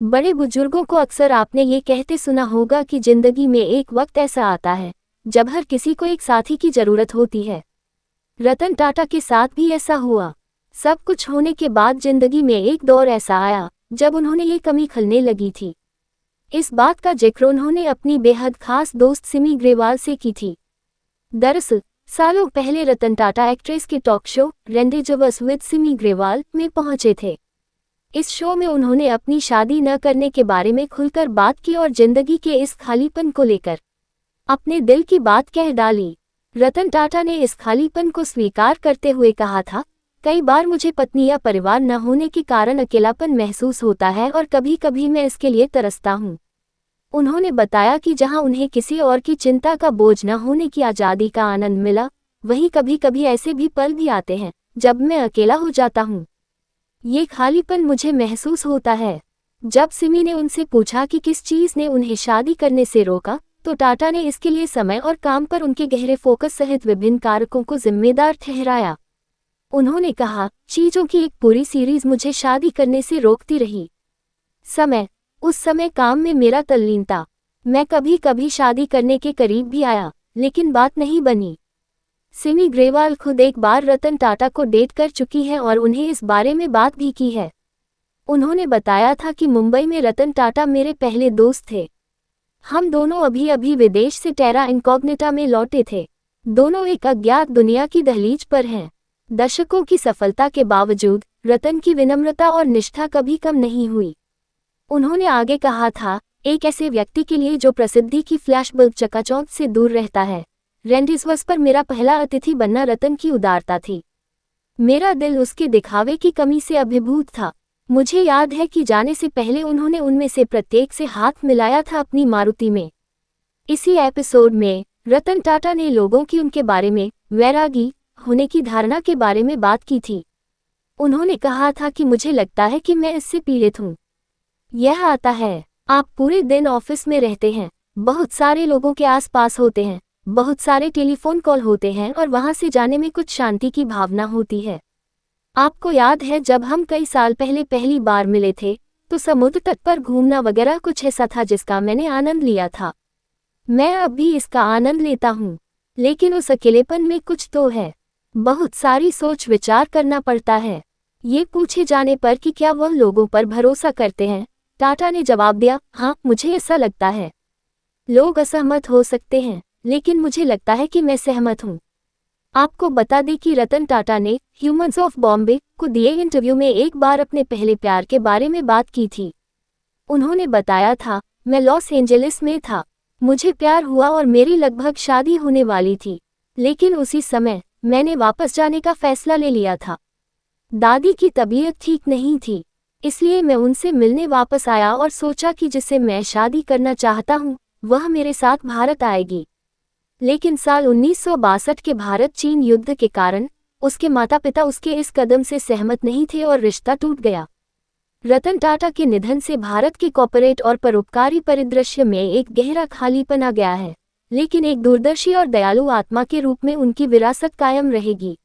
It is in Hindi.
बड़े बुजुर्गों को अक्सर आपने ये कहते सुना होगा कि जिंदगी में एक वक्त ऐसा आता है जब हर किसी को एक साथी की जरूरत होती है। रतन टाटा के साथ भी ऐसा हुआ। सब कुछ होने के बाद जिंदगी में एक दौर ऐसा आया जब उन्होंने ये कमी खलने लगी थी। इस बात का जिक्र उन्होंने अपनी बेहद खास दोस्त सिमी ग्रेवाल से की थी। दरअसल सालों पहले रतन टाटा एक्ट्रेस के talk show rendezvous with Simi Grewal में पहुंचे थे। इस शो में उन्होंने अपनी शादी न करने के बारे में खुलकर बात की और जिंदगी के इस खालीपन को लेकर अपने दिल की बात कह डाली। रतन टाटा ने इस खालीपन को स्वीकार करते हुए कहा था, कई बार मुझे पत्नी या परिवार न होने के कारण अकेलापन महसूस होता है और कभी कभी मैं इसके लिए तरसता हूँ। उन्होंने बताया कि जहाँ उन्हें किसी और की चिंता का बोझ न होने की आज़ादी का आनंद मिला, वहीं कभी कभी ऐसे भी पल भी आते हैं जब मैं अकेला हो जाता हूँ। ये खालीपन मुझे महसूस होता है। जब सिमी ने उनसे पूछा कि किस चीज़ ने उन्हें शादी करने से रोका, तो टाटा ने इसके लिए समय और काम पर उनके गहरे फोकस सहित विभिन्न कारकों को जिम्मेदार ठहराया। उन्होंने कहा, चीज़ों की एक पूरी सीरीज मुझे शादी करने से रोकती रही। उस समय काम में मेरा तल्लीनता। मैं कभी कभी शादी करने के करीब भी आया, लेकिन बात नहीं बनी। सिमी ग्रेवाल खुद एक बार रतन टाटा को डेट कर चुकी है और उन्हें इस बारे में बात भी की है। उन्होंने बताया था कि मुंबई में रतन टाटा मेरे पहले दोस्त थे। हम दोनों अभी विदेश से टेरा इनकॉग्निटा में लौटे थे। दोनों एक अज्ञात दुनिया की दहलीज पर हैं। दशकों की सफलता के बावजूद रतन की विनम्रता और निष्ठा कभी कम नहीं हुई। उन्होंने आगे कहा था, एक ऐसे व्यक्ति के लिए जो प्रसिद्धि की फ्लैशबल्ब चकाचौंध से दूर रहता है, रेंडेजवस पर मेरा पहला अतिथि बनना रतन की उदारता थी। मेरा दिल उसके दिखावे की कमी से अभिभूत था। मुझे याद है कि जाने से पहले उन्होंने उनमें से प्रत्येक से हाथ मिलाया था अपनी मारुति में। इसी एपिसोड में रतन टाटा ने लोगों की उनके बारे में वैरागी होने की धारणा के बारे में बात की थी। उन्होंने कहा था कि मुझे लगता है कि मैं इससे पीड़ित हूँ। यह आता है, आप पूरे दिन ऑफिस में रहते हैं, बहुत सारे लोगों के आसपास होते हैं, बहुत सारे टेलीफोन कॉल होते हैं और वहां से जाने में कुछ शांति की भावना होती है। आपको याद है जब हम कई साल पहले पहली बार मिले थे, तो समुद्र तट पर घूमना वगैरह कुछ ऐसा था जिसका मैंने आनंद लिया था। मैं अब भी इसका आनंद लेता हूँ, लेकिन उस अकेलेपन में कुछ तो है। बहुत सारी सोच विचार करना पड़ता है। ये पूछे जाने पर कि क्या वह लोगों पर भरोसा करते हैं, टाटा ने जवाब दिया, हाँ, मुझे ऐसा लगता है। लोग असहमत हो सकते हैं, लेकिन मुझे लगता है कि मैं सहमत हूँ। आपको बता दें कि रतन टाटा ने ह्यूमंस ऑफ बॉम्बे को दिए इंटरव्यू में एक बार अपने पहले प्यार के बारे में बात की थी। उन्होंने बताया था, मैं लॉस एंजेलिस में था, मुझे प्यार हुआ और मेरी लगभग शादी होने वाली थी, लेकिन उसी समय मैंने वापस जाने का फैसला ले लिया था। दादी की तबीयत ठीक नहीं थी, इसलिए मैं उनसे मिलने वापस आया और सोचा कि जिससे मैं शादी करना चाहता हूँ वह मेरे साथ भारत आएगी। लेकिन साल 1962 के भारत चीन युद्ध के कारण उसके माता पिता उसके इस कदम से सहमत नहीं थे और रिश्ता टूट गया। रतन टाटा के निधन से भारत के कॉर्पोरेट और परोपकारी परिदृश्य में एक गहरा खालीपन आ गया है, लेकिन एक दूरदर्शी और दयालु आत्मा के रूप में उनकी विरासत कायम रहेगी।